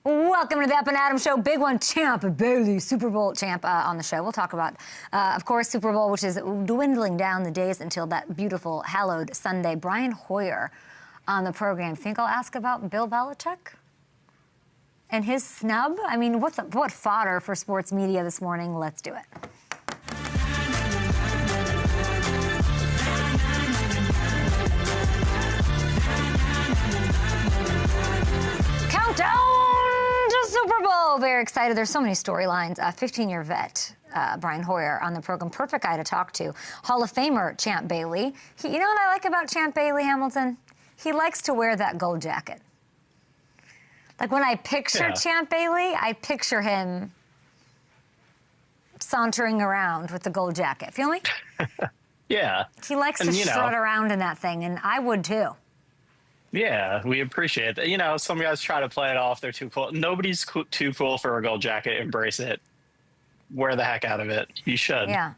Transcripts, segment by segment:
Welcome to the Up and Adam Show. Big one, champ, Bailey, Super Bowl champ on the show. We'll talk about, of course, Super Bowl, which is dwindling down the days until that beautiful, hallowed Sunday. Brian Hoyer on the program. Think I'll ask about Bill Belichick and his snub? I mean, what fodder for sports media this morning? Let's do it. Countdown to Super Bowl. Very excited. There's so many storylines. 15-year vet, Brian Hoyer on the program. Perfect guy to talk to. Hall of Famer, Champ Bailey. You know what I like about Champ Bailey, Hamilton? He likes to wear that gold jacket. Like when I picture Champ Bailey, I picture him sauntering around with the gold jacket. Feel me? Yeah. He likes to strut around in that thing, and I would too. Yeah, we appreciate that. You know, some guys try to play it off. They're too cool. Nobody's too cool for a gold jacket. Embrace it. Wear the heck out of it. You should. Yeah.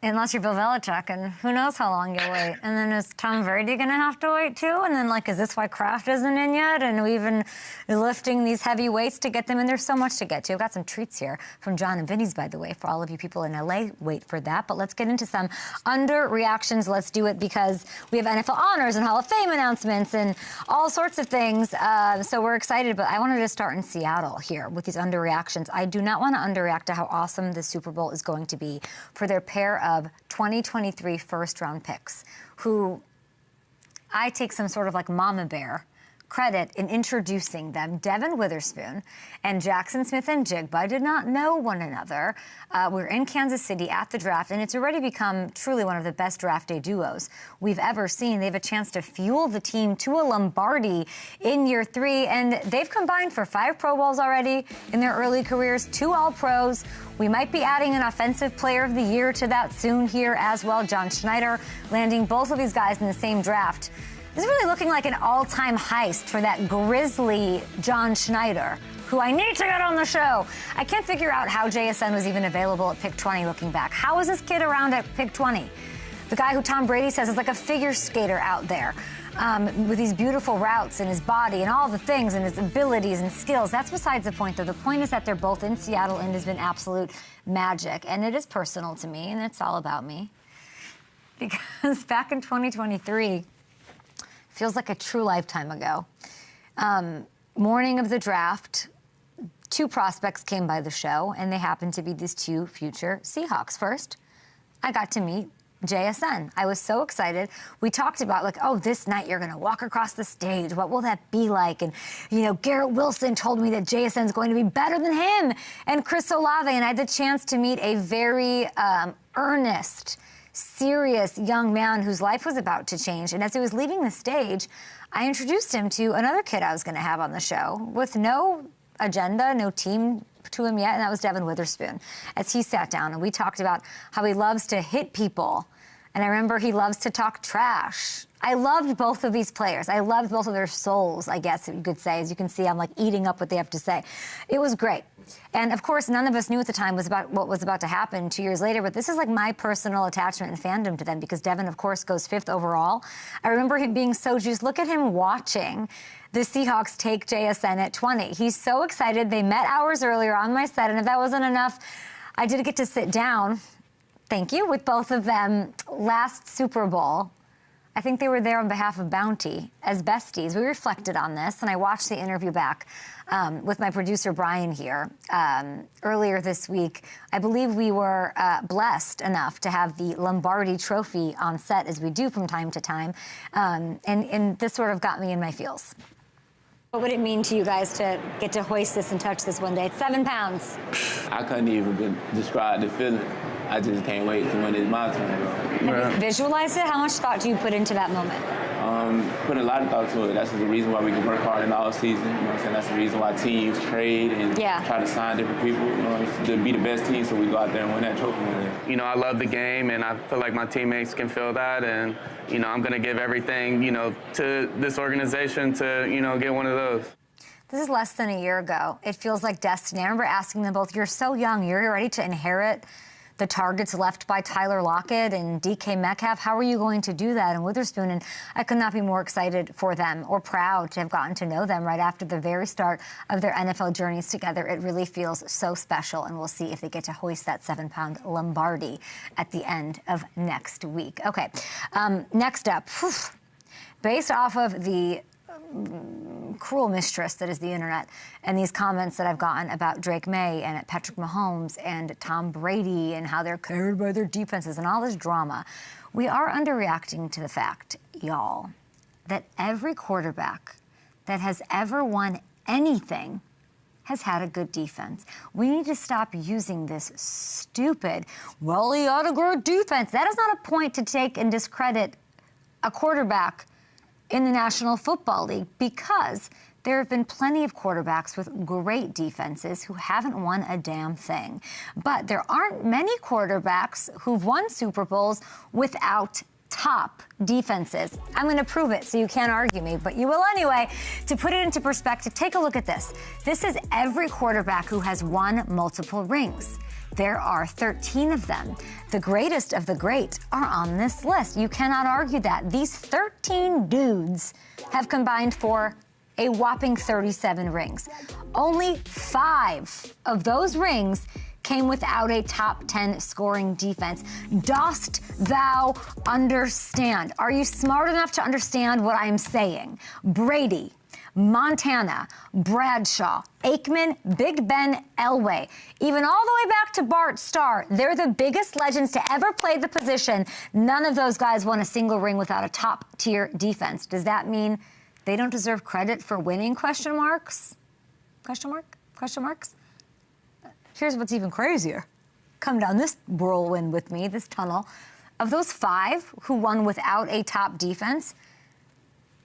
Unless you're Bill Belichick, and who knows how long you'll wait. And then is Tom Brady going to have to wait, too? And then, like, is this why Kraft isn't in yet? And we've been lifting these heavy weights to get them in. There's so much to get to. I've got some treats here from John and Vinny's, by the way, for all of you people in L.A. Wait for that. But let's get into some underreactions. Let's do it because we have NFL honors and Hall of Fame announcements and all sorts of things. So we're excited. But I wanted to start in Seattle here with these underreactions. I do not want to underreact to how awesome the Super Bowl is going to be for their pair of 2023 first-round picks, who I take some sort of like mama bear credit in introducing them. Devin Witherspoon and Jackson Smith-Njigba did not know one another. We're in Kansas City at the draft, and it's already become truly one of the best draft day duos we've ever seen. They have a chance to fuel the team to a Lombardi in year 3, and they've combined for 5 Pro Bowls already in their early careers, 2 All-Pros. We might be adding an Offensive Player of the Year to that soon here as well. John Schneider landing both of these guys in the same draft. This is really looking like an all-time heist for that grizzly John Schneider, who I need to get on the show. I can't figure out how JSN was even available at pick 20 looking back. How is this kid around at pick 20? The guy who Tom Brady says is like a figure skater out there with these beautiful routes in his body and all the things and his abilities and skills. That's besides the point, though. The point is that they're both in Seattle and has been absolute magic. And it is personal to me, and it's all about me. Because back in 2023... feels like a true lifetime ago. Morning of the draft, 2 prospects came by the show, and they happened to be these 2 future Seahawks. First, I got to meet JSN. I was so excited. We talked about, like, oh, this night you're going to walk across the stage. What will that be like? And, you know, Garrett Wilson told me that JSN's going to be better than him, and Chris Olave. And I had the chance to meet a very earnest, serious young man whose life was about to change. And as he was leaving the stage, I introduced him to another kid I was going to have on the show with no agenda, no team to him yet, and that was Devin Witherspoon. As he sat down and we talked about how he loves to hit people, and I remember he loves to talk trash. I loved both of these players. I loved both of their souls, I guess you could say. As you can see, I'm like eating up what they have to say. It was great. And of course, none of us knew at the time what was about to happen 2 years later, but this is like my personal attachment and fandom to them because Devin, of course, goes 5th overall. I remember him being so juiced. Look at him watching the Seahawks take JSN at 20. He's so excited. They met hours earlier on my set, and if that wasn't enough, I did get to sit down, thank you, with both of them last Super Bowl. I think they were there on behalf of Bounty as besties. We reflected on this, and I watched the interview back with my producer, Brian, here earlier this week. I believe we were blessed enough to have the Lombardi trophy on set, as we do from time to time, and this sort of got me in my feels. What would it mean to you guys to get to hoist this and touch this one day? It's 7 pounds. I couldn't even describe the feeling. I just can't wait to when it's my turn. Have you visualized it? How much thought do you put into that moment? Put a lot of thought to it. That's the reason why we can work hard in the off season. You know what I'm saying? That's the reason why teams trade and try to sign different people, you know, to be the best team so we go out there and win that trophy. You know, I love the game, and I feel like my teammates can feel that, and, you know, I'm going to give everything, you know, to this organization to, you know, get one of those. This is less than a year ago. It feels like destiny. I remember asking them both, you're so young, you're ready to inherit the targets left by Tyler Lockett and DK Metcalf. How are you going to do that? And Witherspoon, and I could not be more excited for them or proud to have gotten to know them right after the very start of their NFL journeys together. It really feels so special, and we'll see if they get to hoist that 7-pound Lombardi at the end of next week. Okay, next up, based off of the cruel mistress that is the internet and these comments that I've gotten about Drake May and Patrick Mahomes and Tom Brady and how they're carried by their defenses and all this drama, we are underreacting to the fact, y'all, that every quarterback that has ever won anything has had a good defense. We need to stop using this stupid, well, he ought to grow defense. That is not a point to take and discredit a quarterback in the National Football League, because there have been plenty of quarterbacks with great defenses who haven't won a damn thing. But there aren't many quarterbacks who've won Super Bowls without top defenses. I'm going to prove it, so you can't argue me, but you will anyway. To put it into perspective, take a look at this. This is every quarterback who has won multiple rings. There are 13 of them. The greatest of the great are on this list. You cannot argue that. These 13 dudes have combined for a whopping 37 rings. Only 5 of those rings came without a top 10 scoring defense. Dost thou understand? Are you smart enough to understand what I'm saying? Brady, Montana, Bradshaw, Aikman, Big Ben, Elway, even all the way back to Bart Starr. They're the biggest legends to ever play the position. None of those guys won a single ring without a top-tier defense. Does that mean they don't deserve credit for winning, question marks? Question mark? Question marks? Here's what's even crazier. Come down this whirlwind with me, this tunnel. Of those 5 who won without a top defense,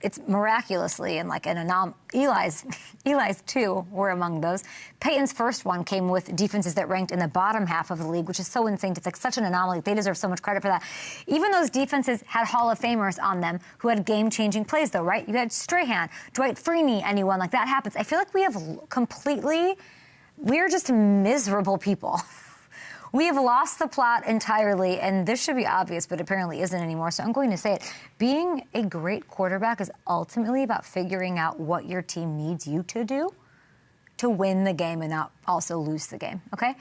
it's miraculously and like an anomaly. Eli's 2 were among those. Peyton's first one came with defenses that ranked in the bottom half of the league, which is so insane. It's like such an anomaly. They deserve so much credit for that. Even those defenses had Hall of Famers on them who had game-changing plays, though, right? You had Strahan, Dwight Freeney, anyone like that happens. I feel like we have we're just miserable people. We have lost the plot entirely, and this should be obvious, but apparently isn't anymore, so I'm going to say it. Being a great quarterback is ultimately about figuring out what your team needs you to do to win the game and not also lose the game, okay?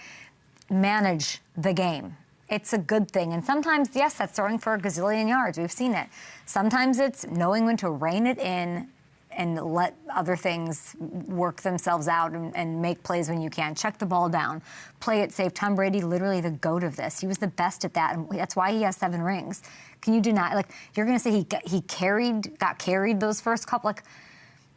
Manage the game. It's a good thing, and sometimes, yes, that's throwing for a gazillion yards. We've seen it. Sometimes it's knowing when to rein it in and let other things work themselves out and make plays when you can. Check the ball down. Play it safe. Tom Brady, literally the GOAT of this. He was the best at that, and that's why he has 7 rings. Can you deny? Like, you're going to say he got carried those first couple? Like,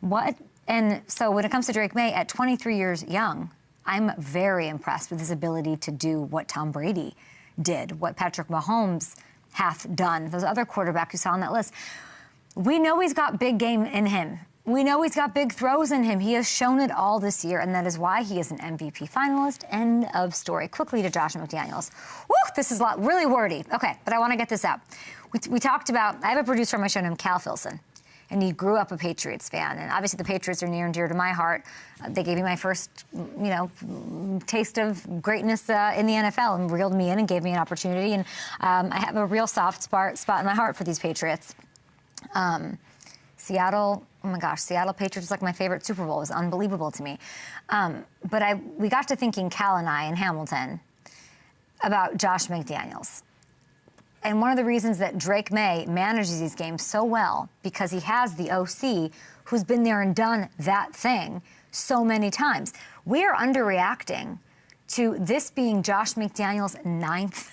what? And so when it comes to Drake May, at 23 years young, I'm very impressed with his ability to do what Tom Brady did, what Patrick Mahomes hath done, those other quarterbacks you saw on that list. We know he's got big game in him. We know he's got big throws in him. He has shown it all this year, and that is why he is an MVP finalist. End of story. Quickly to Josh McDaniels. Woo, this is really wordy. Okay, but I want to get this out. We talked about, I have a producer on my show named Cal Filson, and he grew up a Patriots fan. And obviously the Patriots are near and dear to my heart. They gave me my first, taste of greatness in the NFL and reeled me in and gave me an opportunity. And I have a real soft spot in my heart for these Patriots. Seattle, oh my gosh, Seattle Patriots is like my favorite Super Bowl. It was unbelievable to me. But we got to thinking, Cal and I in Hamilton, about Josh McDaniels. And one of the reasons that Drake May manages these games so well, because he has the OC who's been there and done that thing so many times. We are underreacting to this being Josh McDaniels' 9th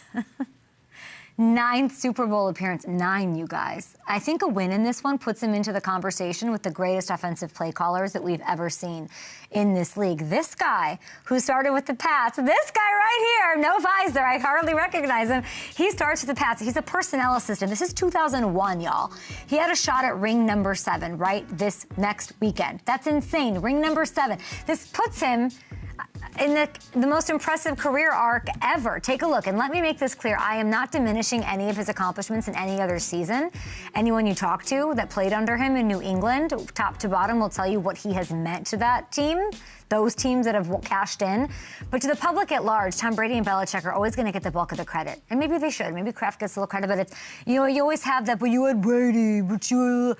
Super Bowl appearance. 9, you guys. I think a win in this one puts him into the conversation with the greatest offensive play callers that we've ever seen in this league. This guy who started with the Pats, this guy right here, no visor, I hardly recognize him. He starts with the Pats. He's a personnel assistant. This is 2001, y'all. He had a shot at ring number 7 right this next weekend. That's insane. Ring number 7. This puts him, in the most impressive career arc ever. Take a look, and let me make this clear. I am not diminishing any of his accomplishments in any other season. Anyone you talk to that played under him in New England, top to bottom, will tell you what he has meant to that team, those teams that have cashed in. But to the public at large, Tom Brady and Belichick are always going to get the bulk of the credit. And maybe they should. Maybe Kraft gets a little credit, but it's, you know, you always have that, but you had Brady, but you...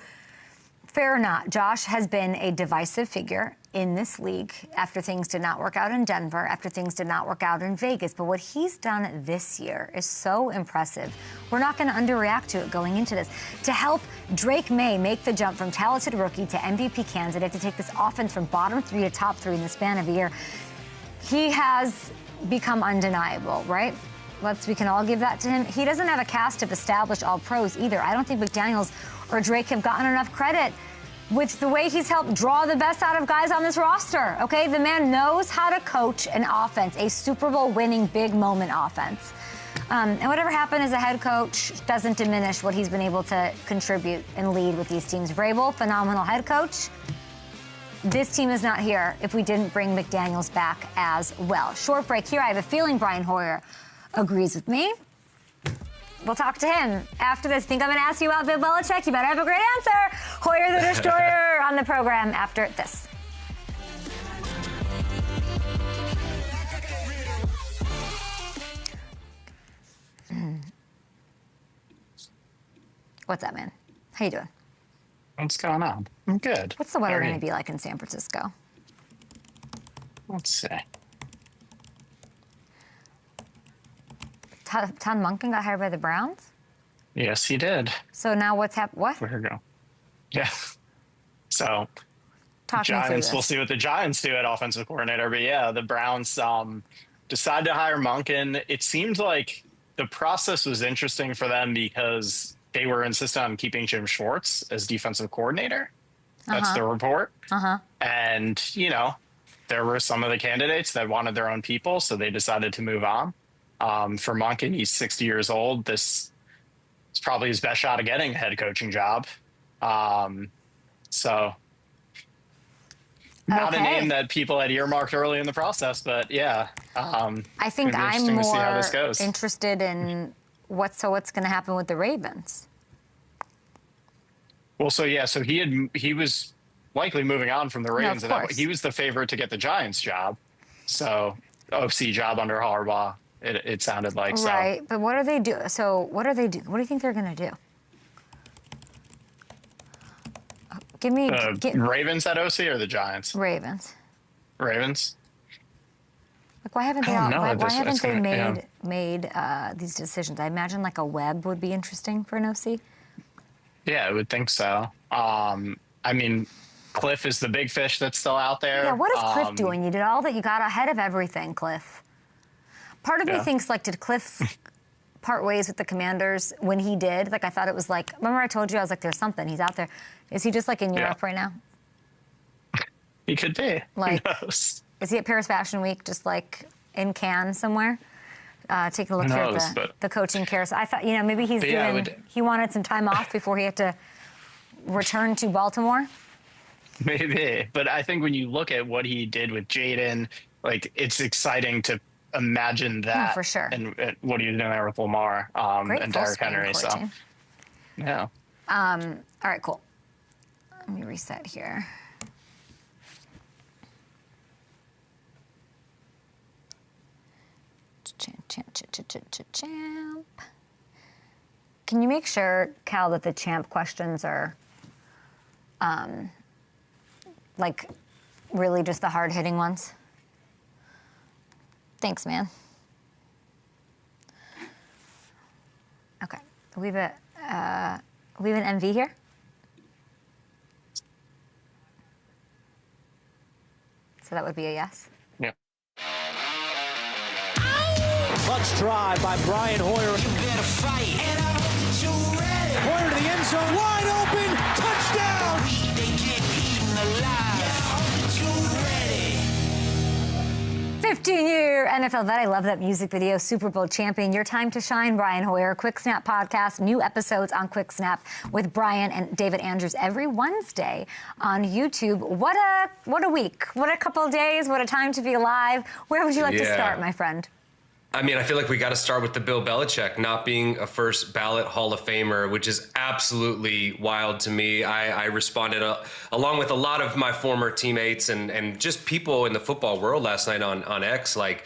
Fair or not, Josh has been a divisive figure in this league after things did not work out in Denver, after things did not work out in Vegas. But what he's done this year is so impressive. We're not going to underreact to it going into this. To help Drake May make the jump from talented rookie to MVP candidate, to take this offense from bottom 3 to top 3 in the span of a year, he has become undeniable, right? We can all give that to him. He doesn't have a cast of established all-pros either. I don't think McDaniels or Drake have gotten enough credit with the way he's helped draw the best out of guys on this roster, okay? The man knows how to coach an offense, a Super Bowl winning big moment offense. And whatever happened as a head coach doesn't diminish what he's been able to contribute and lead with these teams. Vrabel, phenomenal head coach. This team is not here if we didn't bring McDaniels back as well. Short break here. I have a feeling Brian Hoyer agrees with me. We'll talk to him after this. Think I'm going to ask you about Bill Belichick? You better have a great answer. Hoyer the Destroyer on the program after this. What's up, man? How you doing? What's going on? I'm good. What's the weather going to be like in San Francisco? Let's see. Todd Monken got hired by the Browns? Yes, he did. So now what's happened? What? Where'd it go? Yeah. So, Talk me through Giants, this. we'll see what the Giants do at offensive coordinator. But yeah, the Browns decided to hire Monken. It seemed like the process was interesting for them because they were insistent on keeping Jim Schwartz as defensive coordinator. That's the report. And, you know, there were some of the candidates that wanted their own people, so they decided to move on. For Monken, he's 60 years old. This is probably his best shot at getting a head coaching job. So not a name that people had earmarked early in the process, but yeah. I think I'm more interested in what's going to happen with the Ravens. Well, so yeah, so he was likely moving on from the Ravens. No, of course. He was the favorite to get the Giants job. So OC job under Harbaugh. It sounded like so. Right, but what are they do? So what are they do? What do you think they're going to do? Give me Ravens at OC or the Giants? Ravens. Ravens. Like why haven't they? Why haven't they made these decisions? I imagine like a Webb would be interesting for an OC. Yeah, I would think so. I mean, Cliff is the big fish that's still out there. Yeah, what is Cliff doing? You did all that. You got ahead of everything, Cliff. Part of me thinks, like, did Cliff part ways with the Commanders when he did? Like, I thought it was like, remember I told you, I was like, there's something. He's out there. Is he just, like, in Europe right now? He could be. Like, who knows? Is he at Paris Fashion Week just, like, in Cannes somewhere? Taking a look here at the coaching carousel. I thought, you know, maybe he's he wanted some time off before he had to return to Baltimore. Maybe. But I think when you look at what he did with Jaden, like, it's exciting to imagine that. For sure. And what he was doing there with Lamar and Derrick Henry. So, yeah. All right, cool. Let me reset here. Champ. Can you make sure, Cal, that the champ questions are, like, really just the hard-hitting ones? Thanks, man. Okay, we have an MV here. So that would be a yes. Yeah. Clutch drive by Brian Hoyer. You better fight. And Hoyer to the end zone, wide open, touchdown. They get eaten alive. 15-year NFL vet. I love that music video. Super Bowl champion. Your time to shine, Brian Hoyer. Quick Snap podcast. New episodes on Quick Snap with Brian and David Andrews every Wednesday on YouTube. What a week. What a couple of days. What a time to be alive. Where would you like to start, my friend? I mean, I feel like we got to start with the Bill Belichick not being a first ballot Hall of Famer, which is absolutely wild to me. I responded along with a lot of my former teammates and just people in the football world last night on X. Like,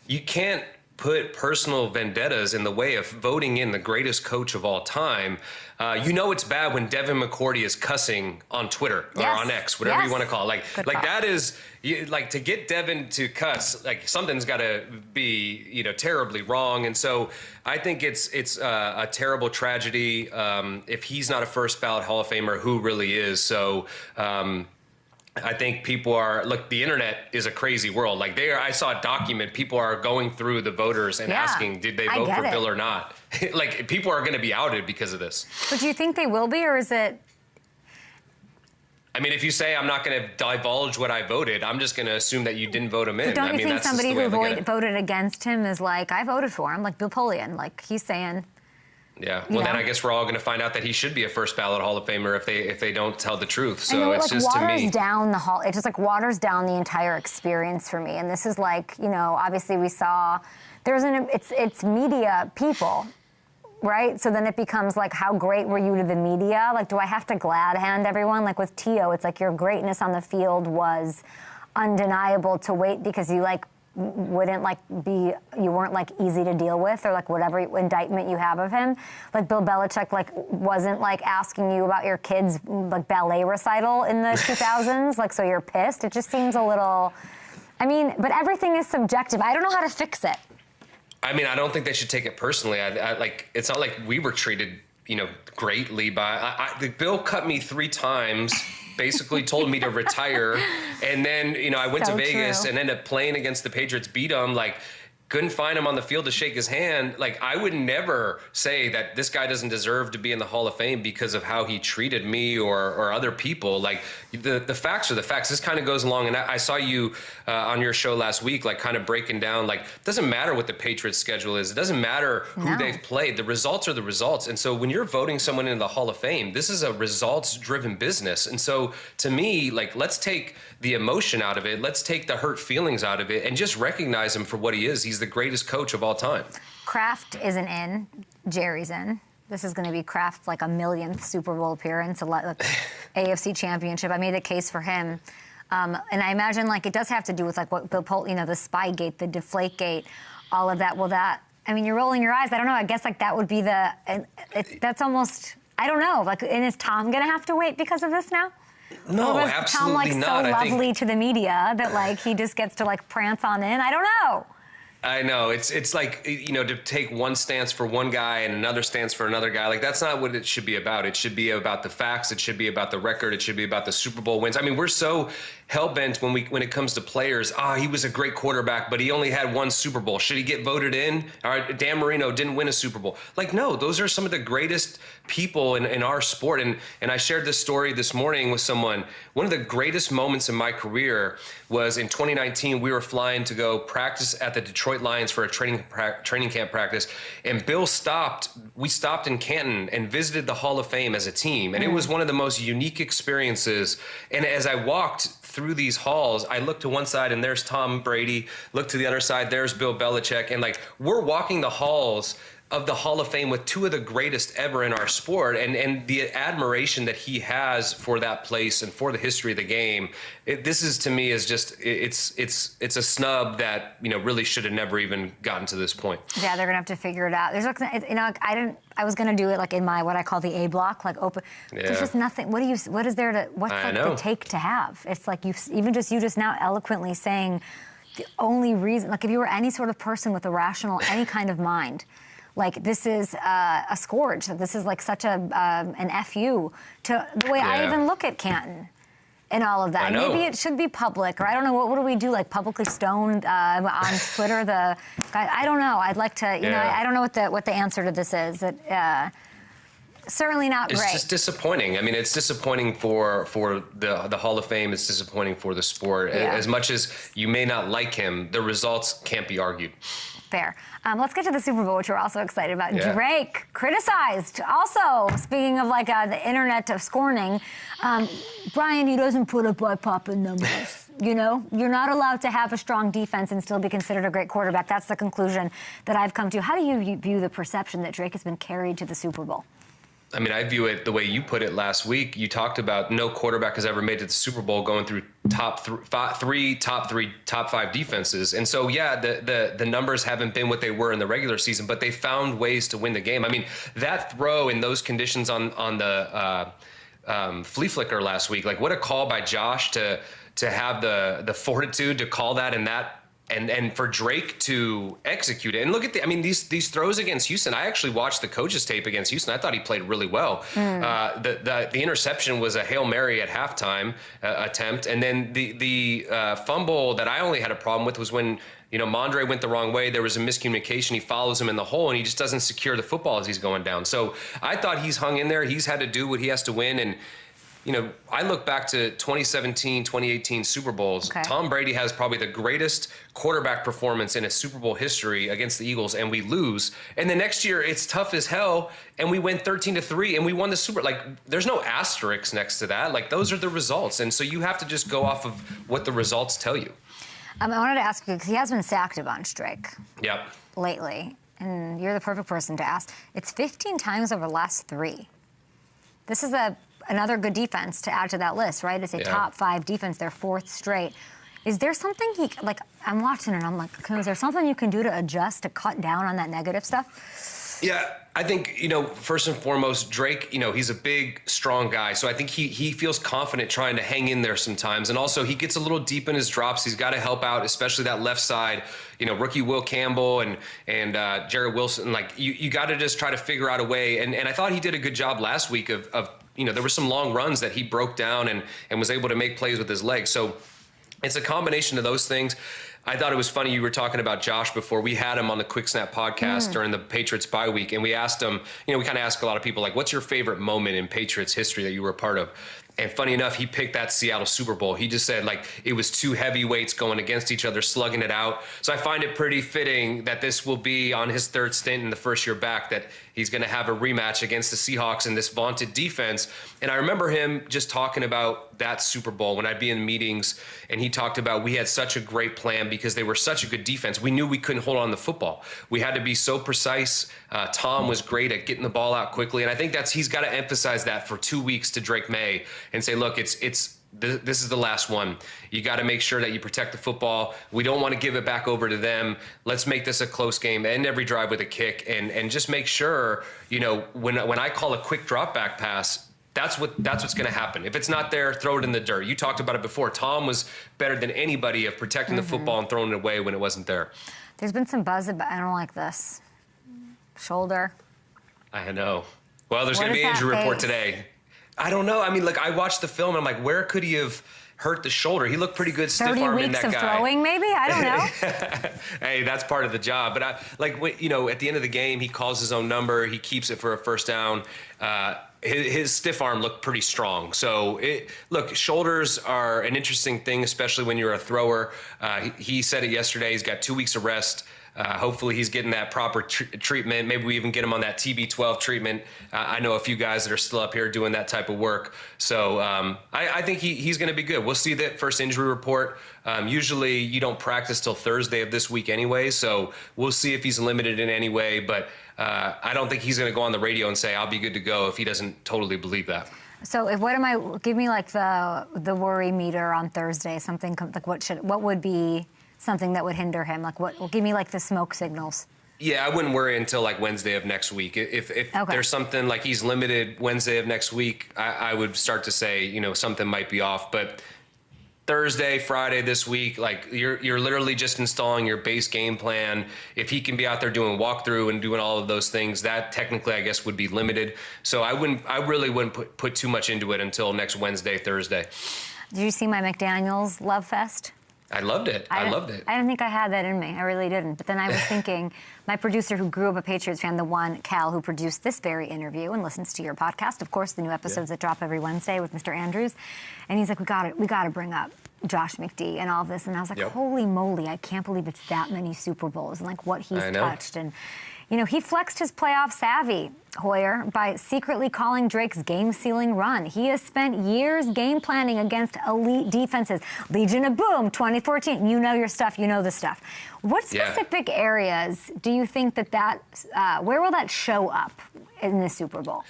you can't put personal vendettas in the way of voting in the greatest coach of all time. You know it's bad when Devin McCourty is cussing on Twitter or on X, whatever you want to call it. Like that is, like, to get Devin to cuss, like, something's got to be, you know, terribly wrong. And so I think it's a terrible tragedy. If he's not a first ballot Hall of Famer, who really is? So I think people are, look, the internet is a crazy world. Like, I saw a document, people are going through the voters and asking, did they vote for Bill or not? Like, people are going to be outed because of this. But do you think they will be, or is it? I mean, if you say I'm not going to divulge what I voted, I'm just going to assume that you didn't vote him in. But don't you think somebody who voted against him is like, I voted for him, like Bill Polian, like he's saying. Yeah, well, then I guess we're all going to find out that he should be a first ballot Hall of Famer if they don't tell the truth. So it's just, to me, down the hall. It just like waters down the entire experience for me. And this is like, you know, obviously we saw it's media people, right? So then it becomes like, how great were you to the media? Like, do I have to glad hand everyone? Like with Tio, it's like your greatness on the field was undeniable to wait because you like wouldn't like you weren't like easy to deal with, or like whatever indictment you have of him. Like Bill Belichick like wasn't like asking you about your kid's like ballet recital in the 2000s, like, so you're pissed. It just seems a little, I mean, but everything is subjective. I don't know how to fix it. I mean, I don't think they should take it personally. I like, it's not like we were treated, you know, greatly by, Bill cut me 3 times, basically told me to retire. And then, you know, I went to Vegas and ended up playing against the Patriots, beat them, like, couldn't find him on the field to shake his hand. Like, I would never say that this guy doesn't deserve to be in the Hall of Fame because of how he treated me or other people. Like, the facts are the facts. This kind of goes along, and I saw you on your show last week, like, kind of breaking down, like, it doesn't matter what the Patriots schedule is. It doesn't matter who they've played. The results are the results. And so when you're voting someone into the Hall of Fame, this is a results-driven business. And so to me, like, let's take the emotion out of it. Let's take the hurt feelings out of it and just recognize him for what he is. He's the greatest coach of all time. Kraft isn't in. Jerry's in. This is going to be Kraft's like 1,000,000th Super Bowl appearance, AFC Championship. I made a case for him. And I imagine like it does have to do with like what Bill Polian, you know, the Spygate, the Deflategate, all of that. Well, that, I mean, you're rolling your eyes. I don't know. I guess like that would be that's almost, I don't know. Like, and is Tom going to have to wait because of this now? No, or was absolutely Tom like not. so lovely to the media that like he just gets to like prance on in? I don't know. I know. It's like, you know, to take one stance for one guy and another stance for another guy. Like, that's not what it should be about. It should be about the facts. It should be about the record. It should be about the Super Bowl wins. I mean, we're so hell-bent when it comes to players. He was a great quarterback, but he only had 1 Super Bowl. Should he get voted in? All right, Dan Marino didn't win a Super Bowl. Like, no, those are some of the greatest people in our sport. And I shared this story this morning with someone. One of the greatest moments in my career was in 2019. We were flying to go practice at the Detroit Lions for a training camp practice. And Bill we stopped in Canton and visited the Hall of Fame as a team. And it was one of the most unique experiences. And as I walked through these halls, I looked to one side and there's Tom Brady, look to the other side, there's Bill Belichick. And like, we're walking the halls of the Hall of Fame with 2 of the greatest ever in our sport, and the admiration that he has for that place and for the history of the game. This is, to me, is just, it's a snub that, you know, really should have never even gotten to this point. Yeah, they're gonna have to figure it out. There's, you know, I was gonna do it like in my, what I call the A block, like open. Yeah. There's just nothing. What's like the take to have? It's like you just now eloquently saying the only reason, like if you were any sort of person with a rational, any kind of mind, like, this is a scourge. This is like such an FU to the way I even look at Canton and all of that. Maybe it should be public, or I don't know. What do we do? Like publicly stoned on Twitter? I don't know. I'd like to. You know, I don't know what the answer to this is. certainly not great. It's just disappointing. I mean, it's disappointing for the Hall of Fame. It's disappointing for the sport. Yeah. As much as you may not like him, the results can't be argued. Fair. Let's get to the Super Bowl, which we're also excited about. Yeah. Drake criticized. Also, speaking of like the internet of scorning, Brian, he doesn't put up by popping numbers. You know, you're not allowed to have a strong defense and still be considered a great quarterback. That's the conclusion that I've come to. How do you view the perception that Drake has been carried to the Super Bowl? I mean, I view it the way you put it last week. You talked about no quarterback has ever made it to the Super Bowl going through top five defenses. And so, yeah, the numbers haven't been what they were in the regular season, but they found ways to win the game. I mean, that throw in those conditions on the flea flicker last week, like what a call by Josh to have the fortitude to call that in that. And for Drake to execute it. And look at these throws against Houston. I actually watched the coach's tape against Houston. I thought he played really well. The interception was a Hail Mary at halftime attempt. And then the fumble that I only had a problem with was when, Mondre went the wrong way. There was a miscommunication. He follows him in the hole and he just doesn't secure the football as he's going down. So I thought he's hung in there. He's had to do what he has to win. And I look back to 2017, 2018 Super Bowls. Okay. Tom Brady has probably the greatest quarterback performance in his Super Bowl history against the Eagles, and we lose. And the next year, it's tough as hell, and we win 13-3, and we won the Super. Like, there's no asterisks next to that. Like, those are the results, and so you have to just go off of what the results tell you. I wanted to ask you, because he has been sacked a bunch, Drake. Yep. Lately, and you're the perfect person to ask. It's 15 times over the last 3. This is another good defense to add to that list, right? It's a top 5 defense, their 4th straight. Is there something I'm watching and I'm like, is there something you can do to adjust, to cut down on that negative stuff? Yeah, I think, first and foremost, Drake, he's a big, strong guy. So I think he feels confident trying to hang in there sometimes. And also he gets a little deep in his drops. He's got to help out, especially that left side. Rookie Will Campbell and Jared Wilson. Like, you got to just try to figure out a way. And I thought he did a good job last week of there were some long runs that he broke down and was able to make plays with his legs. So it's a combination of those things. I thought it was funny you were talking about Josh before. We had him on the Quick Snap podcast during the Patriots bye week, and we asked him, we kind of ask a lot of people, like, what's your favorite moment in Patriots history that you were a part of? And funny enough, he picked that Seattle Super Bowl. He just said, like, it was 2 heavyweights going against each other, slugging it out. So I find it pretty fitting that this will be on his 3rd stint in the first year back, that he's going to have a rematch against the Seahawks in this vaunted defense. And I remember him just talking about that Super Bowl when I'd be in meetings, and he talked about we had such a great plan because they were such a good defense. We knew we couldn't hold on the football. We had to be so precise. Tom was great at getting the ball out quickly. And I think he's got to emphasize that for 2 weeks to Drake May and say, look, this is the last one. You got to make sure that you protect the football. We don't want to give it back over to them. Let's make this a close game. End every drive with a kick, and just make sure, when I call a quick drop back pass, that's what's going to happen. If it's not there, throw it in the dirt. You talked about it before. Tom was better than anybody of protecting the football and throwing it away when it wasn't there. There's been some buzz about, I don't like this. Shoulder. I know. Well, there's going to be an injury report today. I don't know. I mean, I watched the film and I'm like, where could he have hurt the shoulder? He looked pretty good stiff-armed in that guy. 30 weeks of throwing, maybe? I don't know. Hey, that's part of the job. But at the end of the game, he calls his own number. He keeps it for a first down. His stiff arm looked pretty strong. So, shoulders are an interesting thing, especially when you're a thrower. He said it yesterday. He's got 2 weeks of rest. Hopefully he's getting that proper treatment. Maybe we even get him on that TB12 treatment. I know a few guys that are still up here doing that type of work. So I think he's going to be good. We'll see the first injury report. Usually you don't practice till Thursday of this week anyway. So we'll see if he's limited in any way. But I don't think he's going to go on the radio and say, I'll be good to go if he doesn't totally believe that. So give me like the worry meter on Thursday, something like what would be something that would hinder him? Like give me like the smoke signals. Yeah, I wouldn't worry until like Wednesday of next week. If there's something like he's limited Wednesday of next week, I would start to say, something might be off. But Thursday, Friday this week, like you're literally just installing your base game plan. If he can be out there doing walkthrough and doing all of those things, that technically I guess would be limited. So I really wouldn't put too much into it until next Wednesday, Thursday. Did you see my McDaniel's love fest? I loved it. I loved it. I didn't think I had that in me. I really didn't. But then I was thinking, my producer who grew up a Patriots fan, the one, Cal, who produced this very interview and listens to your podcast, of course, the new episodes that drop every Wednesday with Mr. Andrews. And he's like, we got to bring up Josh McD and all this. And I was like, holy moly, I can't believe it's that many Super Bowls and like what he's touched. And, you know, he flexed his playoff savvy, Hoyer, by secretly calling Drake's game-sealing run. He has spent years game planning against elite defenses. Legion of Boom, 2014. You know your stuff. You know the stuff. What specific areas do you think where will that show up in the Super Bowl?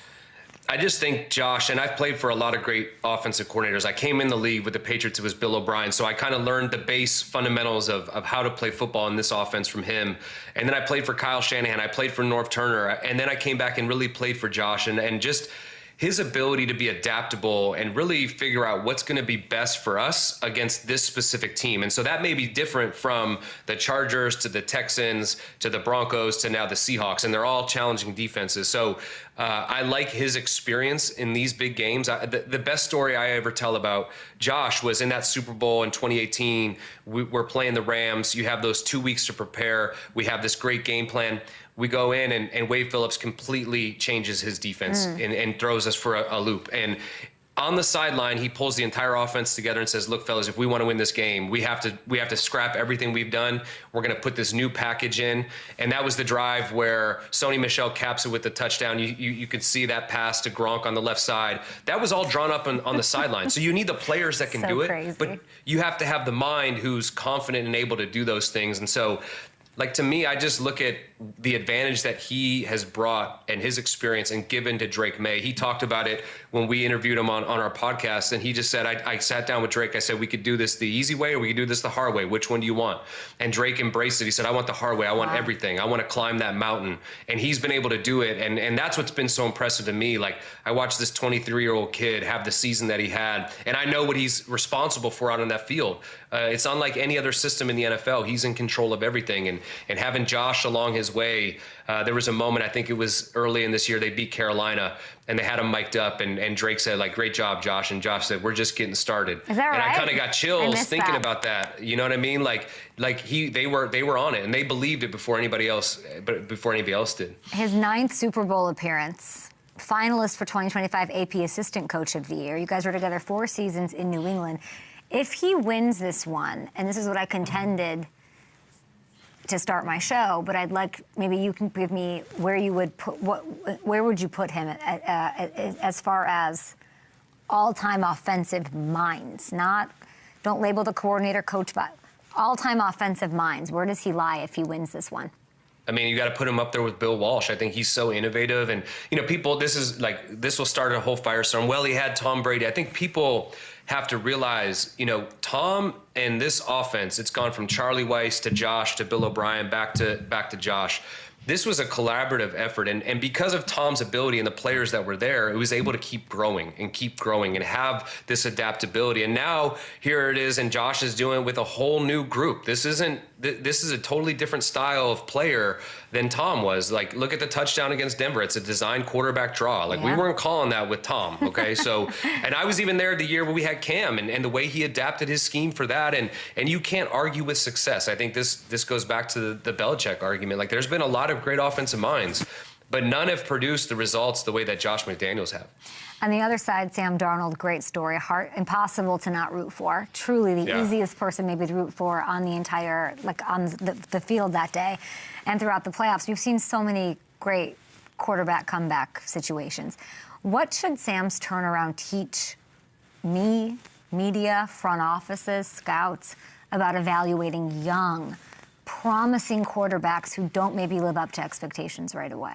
I just think Josh, and I've played for a lot of great offensive coordinators. I came in the league with the Patriots. It was Bill O'Brien. So I kind of learned the base fundamentals of how to play football in this offense from him. And then I played for Kyle Shanahan. I played for Norv Turner. And then I came back and really played for Josh. And just his ability to be adaptable and really figure out what's going to be best for us against this specific team. And so that may be different from the Chargers to the Texans to the Broncos to now the Seahawks. And they're all challenging defenses. So I like his experience in these big games. The best story I ever tell about Josh was in that Super Bowl in 2018. We're playing the Rams. You have those 2 weeks to prepare. We have this great game plan. We go in and Wade Phillips completely changes his defense and throws us for a loop. And on the sideline, he pulls the entire offense together and says, look, fellas, if we want to win this game, we have to scrap everything we've done. We're going to put this new package in. And that was the drive where Sony Michel caps it with the touchdown. You could see that pass to Gronk on the left side. That was all drawn up on the sideline. So you need the players that can do it. Crazy. But you have to have the mind who's confident and able to do those things. And so, like, to me, I just look at the advantage that he has brought and his experience and given to Drake May. He talked about it when we interviewed him on our podcast, and he just said, I sat down with Drake. I said, we could do this the easy way or we could do this the hard way. Which one do you want? And Drake embraced it. He said, I want the hard way. I want everything. I want to climb that mountain. And he's been able to do it. And that's what's been so impressive to me. Like, I watched this 23-year-old kid have the season that he had, and I know what he's responsible for out on that field. It's unlike any other system in the NFL. He's in control of everything. And having Josh along his way, there was a moment, I think it was early in this year, they beat Carolina, and they had him mic'd up, and Drake said, like, great job, Josh. And Josh said, we're just getting started. Is that right? And I kind of got chills thinking about that. You know what I mean? They were on it, and they believed it before anybody else did. His 9th Super Bowl appearance, finalist for 2025 AP Assistant Coach of the Year. You guys were together 4 seasons in New England. If he wins this one, and this is what I contended to start my show, but I'd like, maybe you can give me where you would put, where would you put him as far as all-time offensive minds? Don't label the coordinator, coach, but all-time offensive minds. Where does he lie if he wins this one? I mean, you got to put him up there with Bill Walsh. I think he's so innovative. And, you know, people, this will start a whole firestorm. Well, he had Tom Brady. I think people have to realize, you know, Tom and this offense, it's gone from Charlie Weiss to Josh to Bill O'Brien back to Josh. This was a collaborative effort. And because of Tom's ability and the players that were there, it was able to keep growing and have this adaptability. And now here it is, and Josh is doing it with a whole new group. This is a totally different style of player than Tom was. Like, look at the touchdown against Denver. It's a design quarterback draw. Like, we weren't calling that with Tom, okay? So, and I was even there the year where we had Cam and the way he adapted his scheme for that. And you can't argue with success. I think this goes back to the Belichick argument. Like, there's been a lot of great offensive minds, but none have produced the results the way that Josh McDaniels have. On the other side, Sam Darnold, great story. Impossible to not root for. Truly the easiest person maybe to root for on the entire, on the field that day and throughout the playoffs. We've seen so many great quarterback comeback situations. What should Sam's turnaround teach me, media, front offices, scouts about evaluating young, promising quarterbacks who don't maybe live up to expectations right away?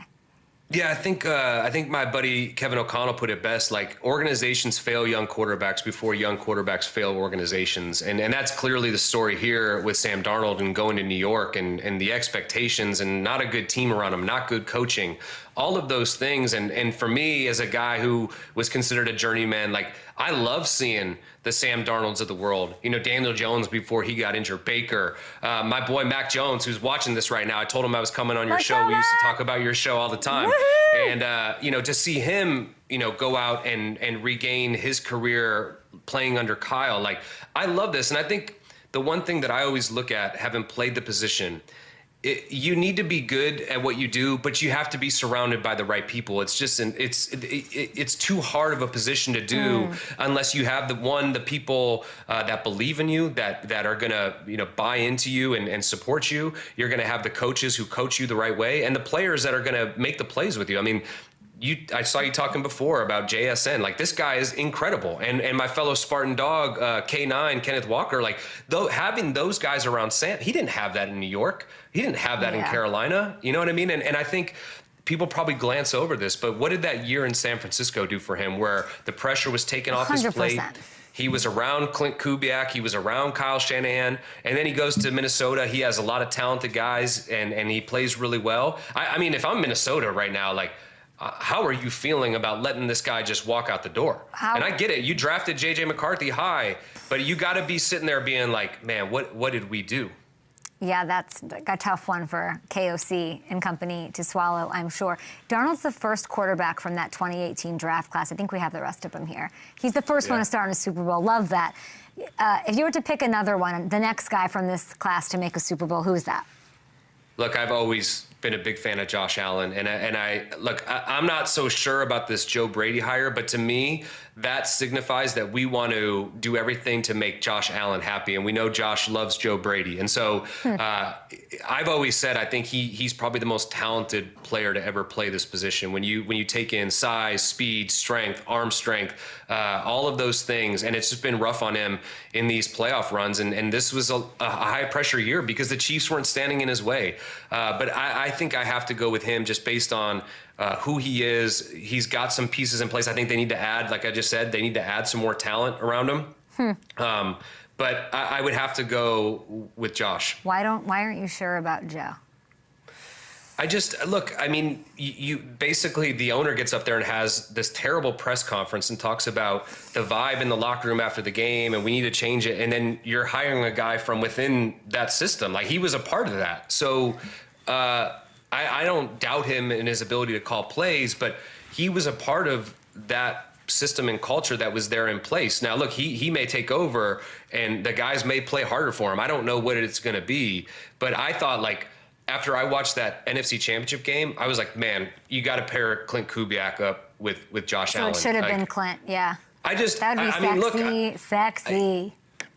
Yeah, I think my buddy Kevin O'Connell put it best. Like, organizations fail young quarterbacks before young quarterbacks fail organizations, and that's clearly the story here with Sam Darnold and going to New York and the expectations and not a good team around him, not good coaching, all of those things. And for me, as a guy who was considered a journeyman, like, I love seeing the Sam Darnolds of the world. You know, Daniel Jones before he got injured, Baker, my boy Mac Jones, who's watching this right now. I told him I was coming on your show. We used to talk about your show all the time. Woo-hoo! And, you know, to see him, you know, go out and regain his career playing under Kyle, like, I love this. And I think the one thing that I always look at, having played the position, you need to be good at what you do, but you have to be surrounded by the right people. It's just it's too hard of a position to do unless you have the people that believe in you, that are gonna buy into you and support you. You're gonna have the coaches who coach you the right way, and the players that are gonna make the plays with you. I mean, I saw you talking before about JSN. Like, this guy is incredible. And my fellow Spartan dog, K9, Kenneth Walker, like, having those guys around Sam, he didn't have that in New York. He didn't have that in Carolina. You know what I mean? And I think people probably glance over this, but what did that year in San Francisco do for him, where the pressure was taken off 100%. His plate? He was around Clint Kubiak. He was around Kyle Shanahan. And then he goes to Minnesota. He has a lot of talented guys, and he plays really well. I mean, if I'm Minnesota right now, like, how are you feeling about letting this guy just walk out the door? And I get it. You drafted J.J. McCarthy high, but you got to be sitting there being like, man, what did we do? Yeah, that's a tough one for KOC and company to swallow, I'm sure. Darnold's the first quarterback from that 2018 draft class. I think we have the rest of them here. He's the first one to start in a Super Bowl. Love that. If you were to pick another one, the next guy from this class to make a Super Bowl, who is that? Look, I've always been a big fan of Josh Allen, and I'm not so sure about this Joe Brady hire, but to me, that signifies that we want to do everything to make Josh Allen happy, and we know Josh loves Joe Brady, and so I've always said I think he's probably the most talented player to ever play this position. When you take in size, speed, strength, arm strength, all of those things, and it's just been rough on him in these playoff runs, and this was a high pressure year because the Chiefs weren't standing in his way. But I think I have to go with him just based on who he is. He's got some pieces in place. I think they need to add, like I just said, they need to add some more talent around him. But I would have to go with Josh. Why aren't you sure about Joe? Look, I mean, you basically, the owner gets up there and has this terrible press conference and talks about the vibe in the locker room after the game and we need to change it. And then you're hiring a guy from within that system. Like, he was a part of that. So I don't doubt him in his ability to call plays, but he was a part of that system and culture that was there in place. Now, look, he may take over and the guys may play harder for him. I don't know what it's going to be, but I thought, like, after I watched that NFC Championship game, I was like, man, you got to pair Clint Kubiak up with Josh Allen. So it should have been Clint, yeah. That'd be sexy.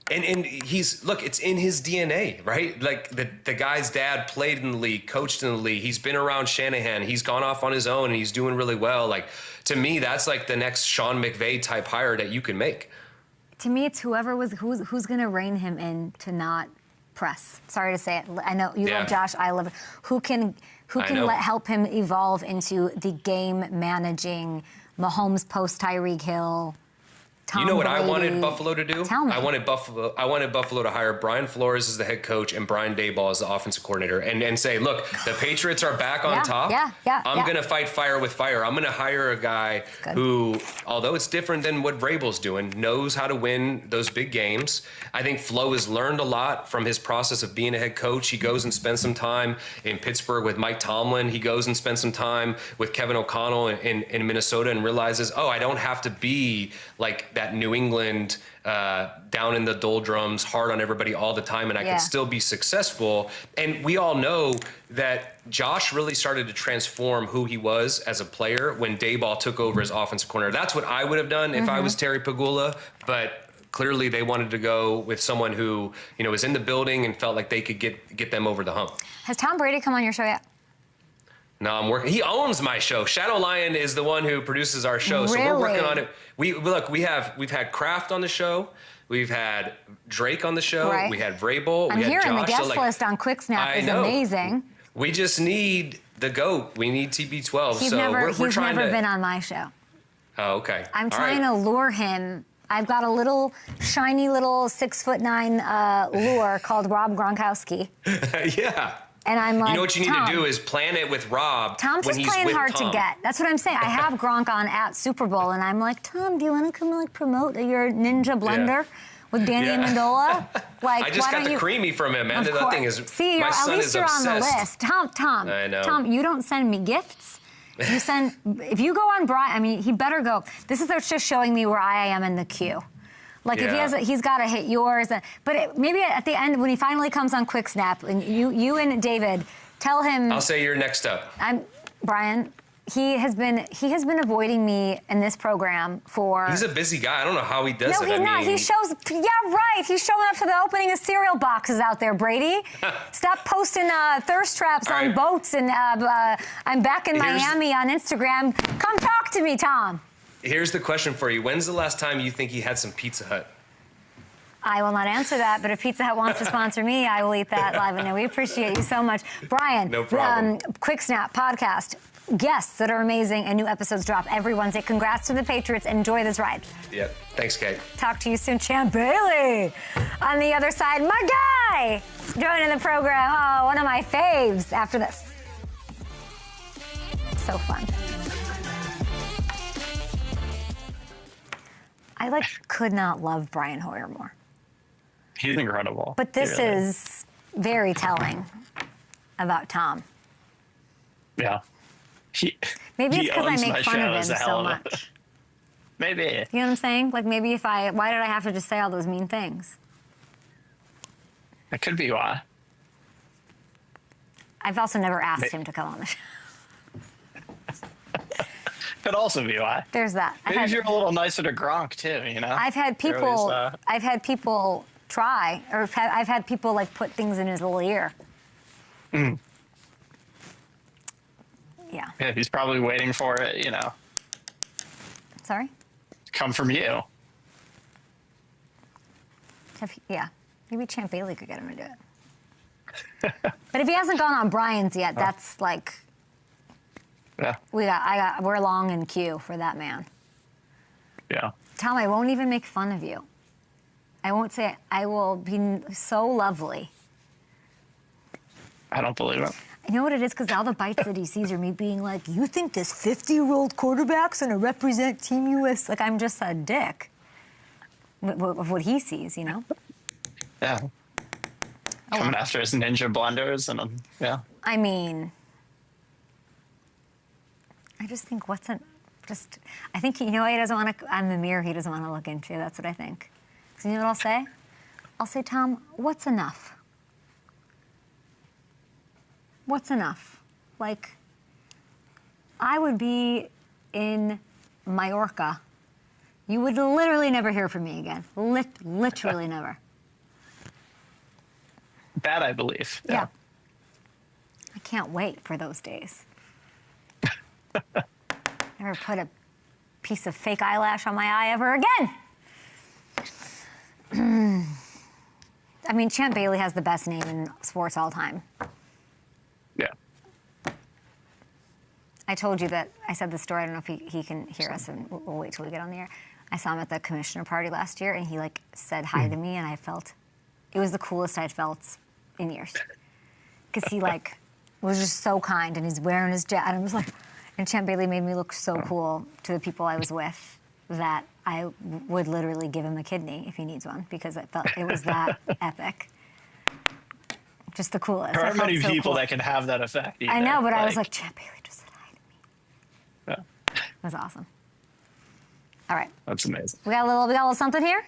And it's in his DNA, right? Like, the guy's dad played in the league, coached in the league. He's been around Shanahan. He's gone off on his own and he's doing really well. Like, to me, that's like the next Sean McVay type hire that you can make. To me, it's who's going to rein him in to not press. Sorry to say it. I know you love Josh. I love it. Who can help him evolve into the game managing Mahomes post Tyreek Hill? Tom you know what Brady. I wanted Buffalo to do? Tell me. I wanted Buffalo to hire Brian Flores as the head coach and Brian Daboll as the offensive coordinator, and say, look, the Patriots are back on top. I'm going to fight fire with fire. I'm going to hire a guy who, although it's different than what Vrabel's doing, knows how to win those big games. I think Flo has learned a lot from his process of being a head coach. He goes and spends some time in Pittsburgh with Mike Tomlin. He goes and spends some time with Kevin O'Connell in Minnesota and realizes, oh, I don't have to be like that New England down in the doldrums, hard on everybody all the time, and I can still be successful. And we all know that Josh really started to transform who he was as a player when Daboll took over as offensive coordinator. That's what I would have done if I was Terry Pegula, but clearly they wanted to go with someone who, was in the building and felt like they could get them over the hump. Has Tom Brady come on your show yet? No, I'm working. He owns my show. Shadow Lion is the one who produces our show, so really? we're working on it. We've had Kraft on the show, we've had Drake on the show, we had Vrabel, I'm we had hearing Josh. the guest list on Quick Snap is amazing. We just need the GOAT. We need TB12. He's never been on my show. Oh, okay. I'm trying to lure him. I've got a little shiny little 6'9" lure called Rob Gronkowski. Yeah. And I'm like, you know what you need to do is plan it with Rob. Tom's just playing hard to get. That's what I'm saying. I have Gronk on at Super Bowl, and I'm like, Tom, do you want to come promote your Ninja Blender with Danny Amendola? Like, I just got the creamy from him, man. That thing is. See, my son at least is you're obsessed. on the list, Tom. I know. Tom, you don't send me gifts. You send. If you go on Brian, I mean, he better go. This is just showing me where I am in the queue. Like if he's got to hit yours. But maybe at the end when he finally comes on quick snap, and you and David tell him. I'll say you're next up. Brian. He has been avoiding me in this program for. He's a busy guy. I don't know how he does it. No, he's not. He shows. Yeah, right. He's showing up to the opening of cereal boxes out there, Brady. Stop posting thirst traps on boats and I'm back in Miami on Instagram. Come talk to me, Tom. Here's the question for you. When's the last time you think he had some Pizza Hut? I will not answer that, but if Pizza Hut wants to sponsor me, I will eat that live. And we appreciate you so much. Brian, no problem. Quick Snap podcast. Guests that are amazing and new episodes drop every Wednesday. Congrats to the Patriots. Enjoy this ride. Yep. Thanks, Kate. Talk to you soon. Champ Bailey on the other side. My guy joining the program. Oh, one of my faves after this. So fun. I could not love Brian Hoyer more. He's incredible. But this is very telling about Tom. Yeah. Maybe it's because I make fun of him so much. Maybe. You know what I'm saying? Like maybe why did I have to just say all those mean things? That could be why. I've also never asked him to come on the show. Could also be why. There's that. Maybe you're a little nicer to Gronk too, you know? I've had people try, or I've had people put things in his little ear. Mm. Yeah, he's probably waiting for it, you know. Sorry? Come from you. Yeah, maybe Champ Bailey could get him to do it. But if he hasn't gone on Brian's yet, that's yeah. We're long in queue for that man. Yeah. Tom, I won't even make fun of you. I won't say it. I will be so lovely. I don't believe it. You know what it is? Because all the bites that he sees are me being like, you think this 50-year-old quarterback's going to represent Team US? Like, I'm just a dick of what he sees, you know? Yeah. Coming after his ninja blunders and, yeah. I mean, I just think I think, you know what he doesn't want to, I'm the mirror he doesn't want to look into. That's what I think. So you know what I'll say? I'll say, Tom, what's enough? What's enough? I would be in Mallorca. You would literally never hear from me again. Literally never. That I believe. Yeah. I can't wait for those days. Never put a piece of fake eyelash on my eye ever again. I mean, Champ Bailey has the best name in sports all time. Yeah. I told you that I said the story. I don't know if he can hear us, and we'll wait till we get on the air. I saw him at the commissioner party last year, and he said hi to me, and I felt it was the coolest I'd felt in years. Because he was just so kind, and he's wearing his jacket. And I was like, and Champ Bailey made me look so cool to the people I was with that I would literally give him a kidney if he needs one, because I felt it was that epic. Just the coolest. There aren't many people that can have that effect either. I know, but I was like, Champ Bailey just said hi to me. Yeah. It was awesome. All right. That's amazing. We got a little something here?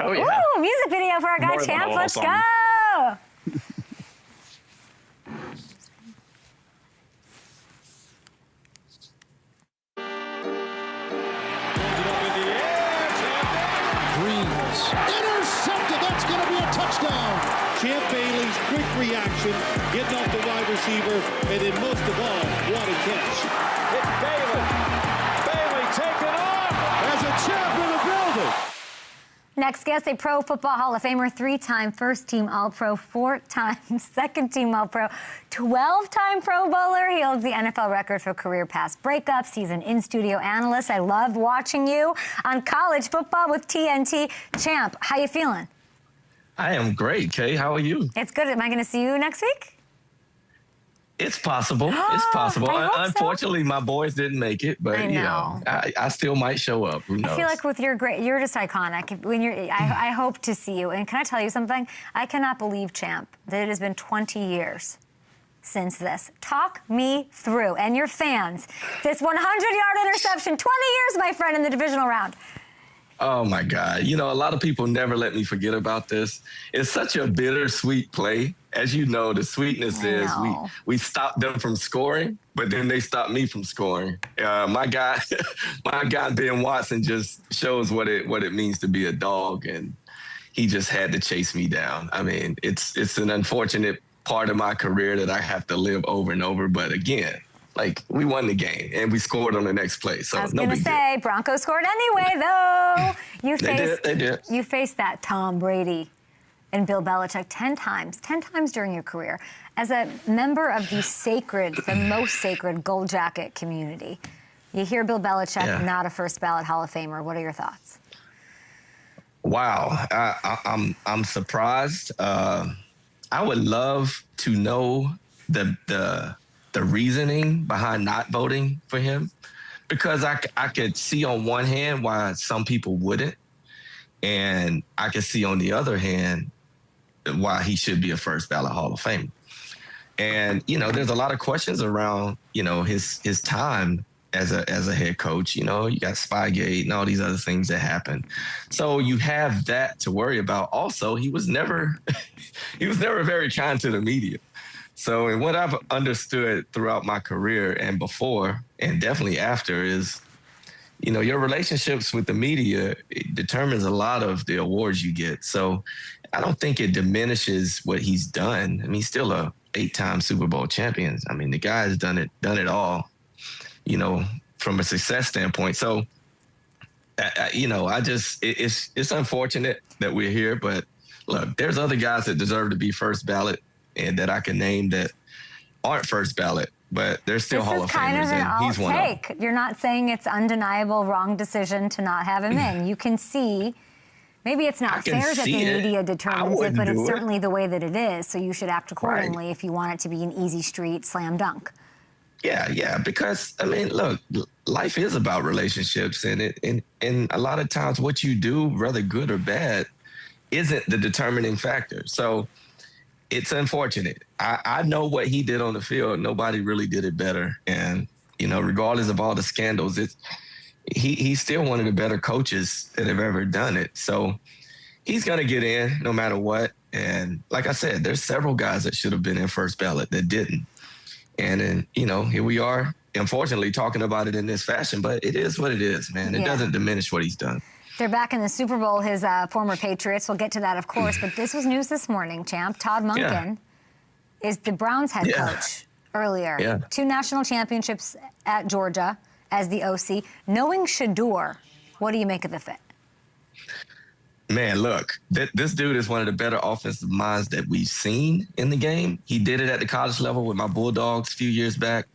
Oh, yeah. Ooh, music video for our guy Champ. Let's go. Intercepted. That's going to be a touchdown. Champ Bailey's quick reaction, getting off the wide receiver, and then most of all, what a catch. It's Bailey. Bailey taking off as a champ in the building. Next guest, a Pro Football Hall of Famer, 3-time first-team All-Pro, 4-time second-team All-Pro, 12-time Pro Bowler. He holds the NFL record for career pass breakups. He's an in-studio analyst. I love watching you on college football with TNT. Champ, how you feeling? I am great, Kay. How are you? It's good. Am I going to see you next week? It's possible. It's possible. I hope Unfortunately, my boys didn't make it, but you know, I still might show up. Who knows? I feel like with your you're just iconic. When I hope to see you. And can I tell you something? I cannot believe, Champ, that it has been 20 years since this. Talk me through, and your fans, this 100-yard interception. 20 years, my friend, in the divisional round. Oh my God. You know, a lot of people never let me forget about this. It's such a bittersweet play. As you know, the sweetness is we stopped them from scoring, but then they stopped me from scoring. My guy Ben Watson just shows what it means to be a dog, and he just had to chase me down. I mean, it's an unfortunate part of my career that I have to live over and over, but again, like, we won the game, and we scored on the next play. So I was going to say, Broncos scored anyway, though. They did. You faced that Tom Brady and Bill Belichick 10 times during your career. As a member of the most sacred Gold Jacket community, you hear Bill Belichick, not a first ballot Hall of Famer. What are your thoughts? Wow, I'm surprised. I would love to know the reasoning behind not voting for him, because I could see on one hand why some people wouldn't, and I could see on the other hand why he should be a first ballot Hall of Famer. And, you know, there's a lot of questions around, you know, his time as a head coach. You know, you got Spygate and all these other things that happen. So you have that to worry about. Also, he was never very kind to the media. So, and what I've understood throughout my career and before, and definitely after, is, you know, your relationships with the media determines a lot of the awards you get. So I don't think it diminishes what he's done. I mean, he's still a 8-time Super Bowl champion. I mean, the guy has done it all, you know, from a success standpoint. So, you know, it's unfortunate that we're here, but look, there's other guys that deserve to be first ballot and that I can name that aren't first ballot, but they're still Hall of Famers, and he's one of them. You're not saying it's undeniable wrong decision to not have him in. You can see, maybe it's not fair that the media determines it, but it's certainly the way that it is, so you should act accordingly if you want it to be an easy street slam dunk. Yeah, because, I mean, look, life is about relationships, and a lot of times what you do, whether good or bad, isn't the determining factor. So it's unfortunate. I know what he did on the field. Nobody really did it better. And, you know, regardless of all the scandals, he's still one of the better coaches that have ever done it. So he's going to get in no matter what. And like I said, there's several guys that should have been in first ballot that didn't. And then, you know, here we are, unfortunately, talking about it in this fashion. But it is what it is, man. It doesn't diminish what he's done. They're back in the Super Bowl, his former Patriots. We'll get to that, of course. But this was news this morning, champ. Todd Monken is the Browns head coach earlier. 2 national championships at Georgia as the OC. Knowing Shador, what do you make of the fit? Man, look, this dude is one of the better offensive minds that we've seen in the game. He did it at the college level with my Bulldogs a few years back.